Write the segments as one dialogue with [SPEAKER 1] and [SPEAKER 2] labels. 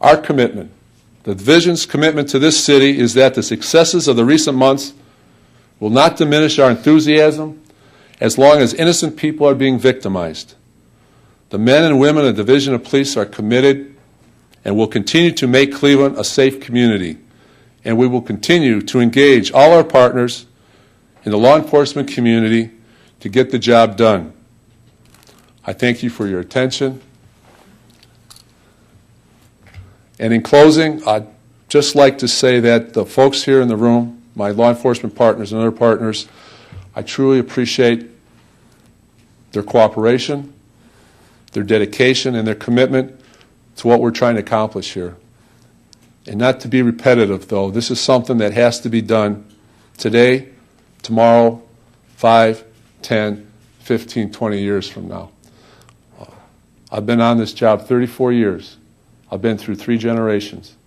[SPEAKER 1] Our commitment, the division's commitment to this city, is that the successes of the recent months will not diminish our enthusiasm as long as innocent people are being victimized. The men and women of the Division of Police are committed and will continue to make Cleveland a safe community. And we will continue to engage all our partners in the law enforcement community to get the job done. I thank you for your attention. And in closing, I'd just like to say that the folks here in the room, my law enforcement partners and other partners, I truly appreciate their cooperation, their dedication, and their commitment to what we're trying to accomplish here. And not to be repetitive, though, this is something that has to be done today, tomorrow, 5, 10, 15, 20 years from now. I've been on this job 34 years. I've been through 3 generations.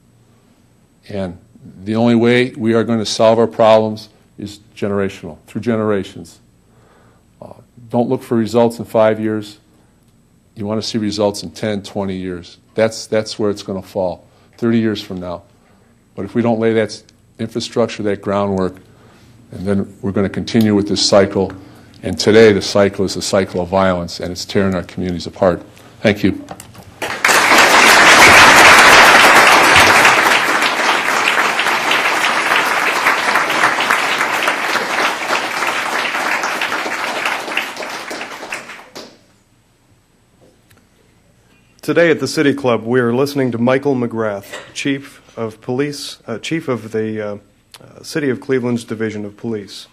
[SPEAKER 1] And the only way we are going to solve our problems is generational, through generations. Don't look for results in 5 years. You want to see results in 10, 20 years. That's where it's going to fall, 30 years from now. But if we don't lay that infrastructure, that groundwork, and then we're going to continue with this cycle. And today the cycle is a cycle of violence, and it's tearing our communities apart. Thank you.
[SPEAKER 2] Today at the City Club, we are listening to Michael McGrath, Chief of Police, Chief of the City of Cleveland's Division of Police.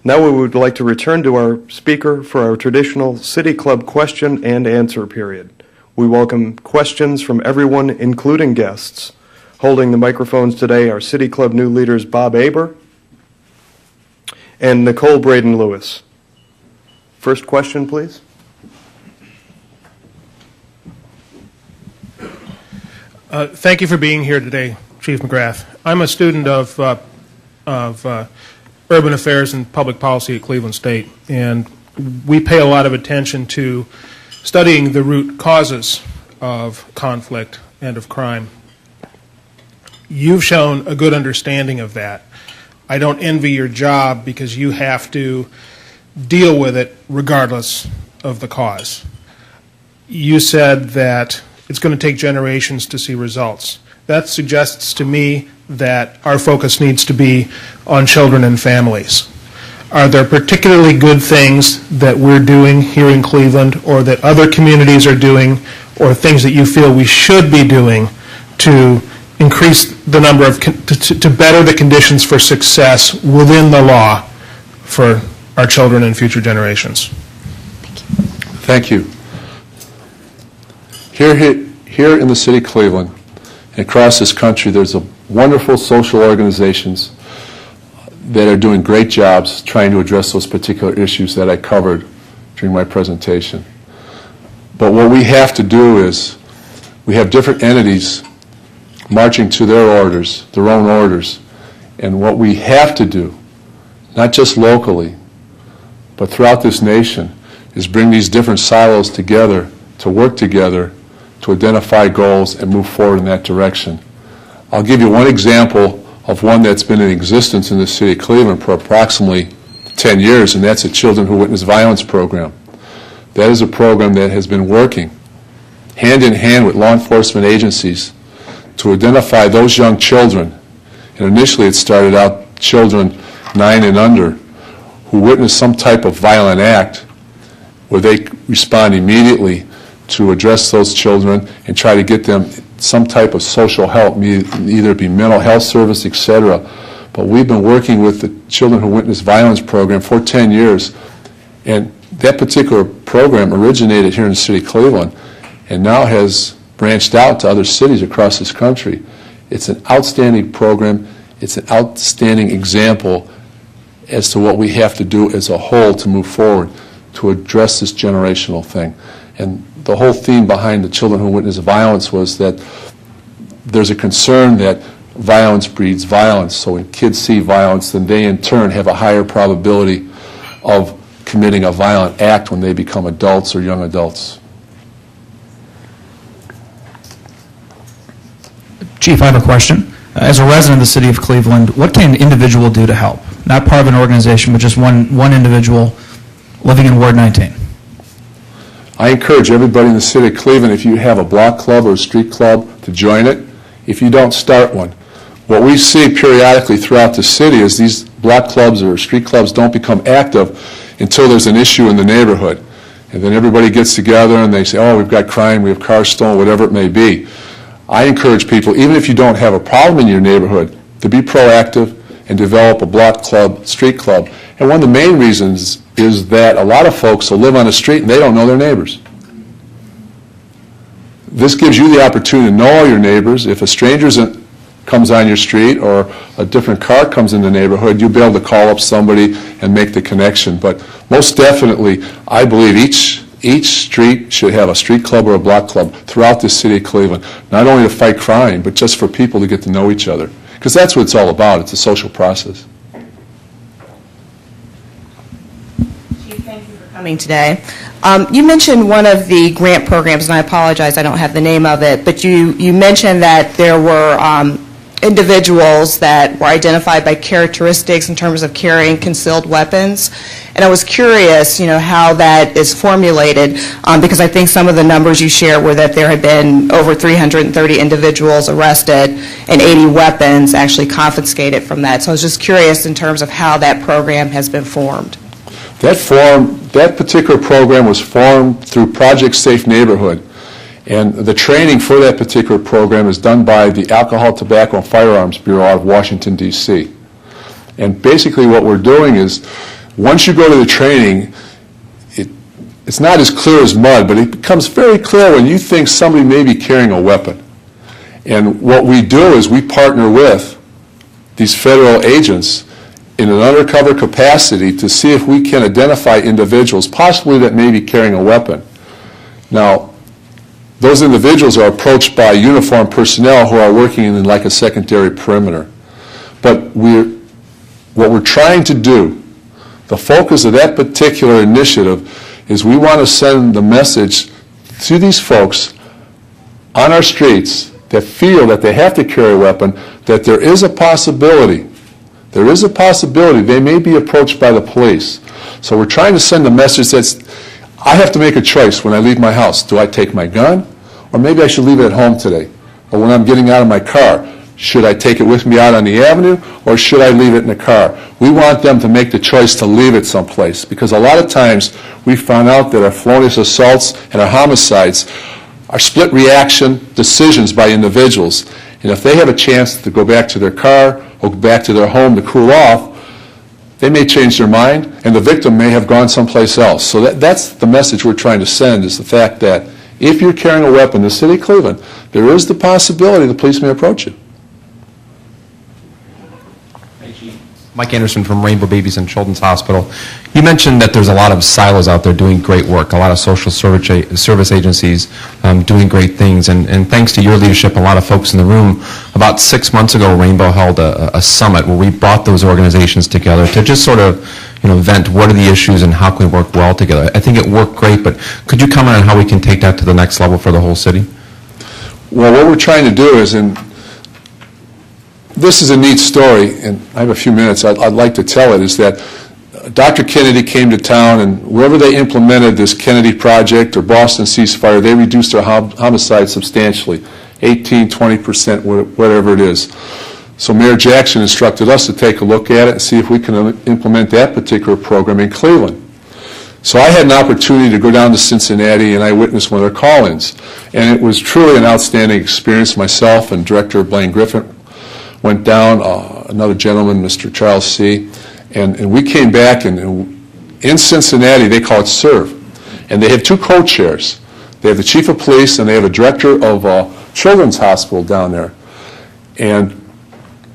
[SPEAKER 2] Now we would like to return to our speaker for our traditional City Club question and answer period. We welcome questions from everyone, including guests. Holding the microphones today are City Club new leaders Bob Aber and Nicole Braden-Lewis. First question, please.
[SPEAKER 3] Thank you for being here today, Chief McGrath. I'm a student of urban affairs and public policy at Cleveland State, and we pay a lot of attention to studying the root causes of conflict and of crime. You've shown a good understanding of that. I don't envy your job because you have to deal with it regardless of the cause. You said that it's going to take generations to see results. That suggests to me that our focus needs to be on children and families. Are there particularly good things that we're doing here in Cleveland or that other communities are doing, or things that you feel we should be doing to increase the number of, to better the conditions for success within the law for our children and future generations?
[SPEAKER 1] Thank you. Here in the city of Cleveland and across this country, there's a wonderful social organizations that are doing great jobs trying to address those particular issues that I covered during my presentation. But what we have to do is we have different entities marching to their orders, their own orders. And what we have to do, not just locally, but throughout this nation, is bring these different silos together to work together to identify goals and move forward in that direction. I'll give you one example of one that's been in existence in the city of Cleveland for approximately 10 years, and that's the Children Who Witness Violence program. That is a program that has been working hand in hand with law enforcement agencies to identify those young children. And initially it started out children 9 and under who witnessed some type of violent act where they respond immediately to address those children and try to get them some type of social help, either it be mental health service, etc. But we've been working with the Children Who Witness Violence program for 10 years. And that particular program originated here in the city of Cleveland and now has branched out to other cities across this country. It's an outstanding program. It's an outstanding example as to what we have to do as a whole to move forward to address this generational thing. And the whole theme behind the Children Who Witness Violence was that there's a concern that violence breeds violence. So when kids see violence, then they in turn have a higher probability of committing a violent act when they become adults or young adults.
[SPEAKER 4] Chief, I have a question. As a resident of the city of Cleveland, what can an individual do to help? Not part of an organization, but just one individual living in Ward 19.
[SPEAKER 1] I encourage everybody in the city of Cleveland, if you have a block club or a street club, to join it. If you don't, start one. What we see periodically throughout the city is these block clubs or street clubs don't become active until there's an issue in the neighborhood. And then everybody gets together and they say, oh, we've got crime, we have cars stolen, whatever it may be. I encourage people, even if you don't have a problem in your neighborhood, to be proactive and develop a block club, street club. And one of the main reasons is that a lot of folks will live on a street and they don't know their neighbors. This gives you the opportunity to know all your neighbors. If a stranger comes on your street or a different car comes in the neighborhood, you'll be able to call up somebody and make the connection. But most definitely, I believe each street should have a street club or a block club throughout the city of Cleveland, not only to fight crime, but just for people to get to know each other. Because that's what it's all about. It's a social process.
[SPEAKER 5] Chief, thank you for coming today. You mentioned one of the grant programs, and I apologize, I don't have the name of it, but you mentioned that there were individuals that were identified by characteristics in terms of carrying concealed weapons. And I was curious, how that is formulated, because I think some of the numbers you shared were that there had been over 330 individuals arrested and 80 weapons actually confiscated from that. So I was just curious in terms of how that program has been formed.
[SPEAKER 1] That particular program was formed through Project Safe Neighborhood. And the training for that particular program is done by the Alcohol, Tobacco, and Firearms Bureau out of Washington, D.C. And basically what we're doing is, once you go to the training, it's not as clear as mud, but it becomes very clear when you think somebody may be carrying a weapon. And what we do is we partner with these federal agents in an undercover capacity to see if we can identify individuals, possibly that may be carrying a weapon. Now, those individuals are approached by uniformed personnel who are working in like a secondary perimeter. But what we're trying to do, the focus of that particular initiative, is we want to send the message to these folks on our streets that feel that they have to carry a weapon, that there is a possibility they may be approached by the police. So we're trying to send a message that I have to make a choice when I leave my house. Do I take my gun, or maybe I should leave it at home today? Or when I'm getting out of my car, should I take it with me out on the avenue, or should I leave it in the car? We want them to make the choice to leave it someplace, because a lot of times we found out that our felonious assaults and our homicides are split reaction decisions by individuals. And if they have a chance to go back to their car or go back to their home to cool off, they may change their mind, and the victim may have gone someplace else. So that's the message we're trying to send, is the fact that if you're carrying a weapon in the city of Cleveland, there is the possibility the police may approach you.
[SPEAKER 6] Mike Anderson from Rainbow Babies and Children's Hospital. You mentioned that there's a lot of silos out there doing great work, a lot of social service agencies doing great things, and thanks to your leadership, a lot of folks in the room, about 6 months ago, Rainbow held a summit where we brought those organizations together to just sort of vent what are the issues and how can we work well together. I think it worked great, but could you comment on how we can take that to the next level for the whole city?
[SPEAKER 1] Well, what we're trying to do is, this is a neat story, and I have a few minutes, I'd like to tell it, is that Dr. Kennedy came to town, and wherever they implemented this Kennedy Project or Boston ceasefire, they reduced their homicides substantially, 18, 20%, whatever it is. So Mayor Jackson instructed us to take a look at it and see if we can implement that particular program in Cleveland. So I had an opportunity to go down to Cincinnati, and I witnessed one of their call-ins. And it was truly an outstanding experience. Myself and Director Blaine Griffin went down, another gentleman, Mr. Charles C., and we came back, and in Cincinnati, they call it SERVE. And they have two co-chairs. They have the chief of police, and they have a director of a children's hospital down there. And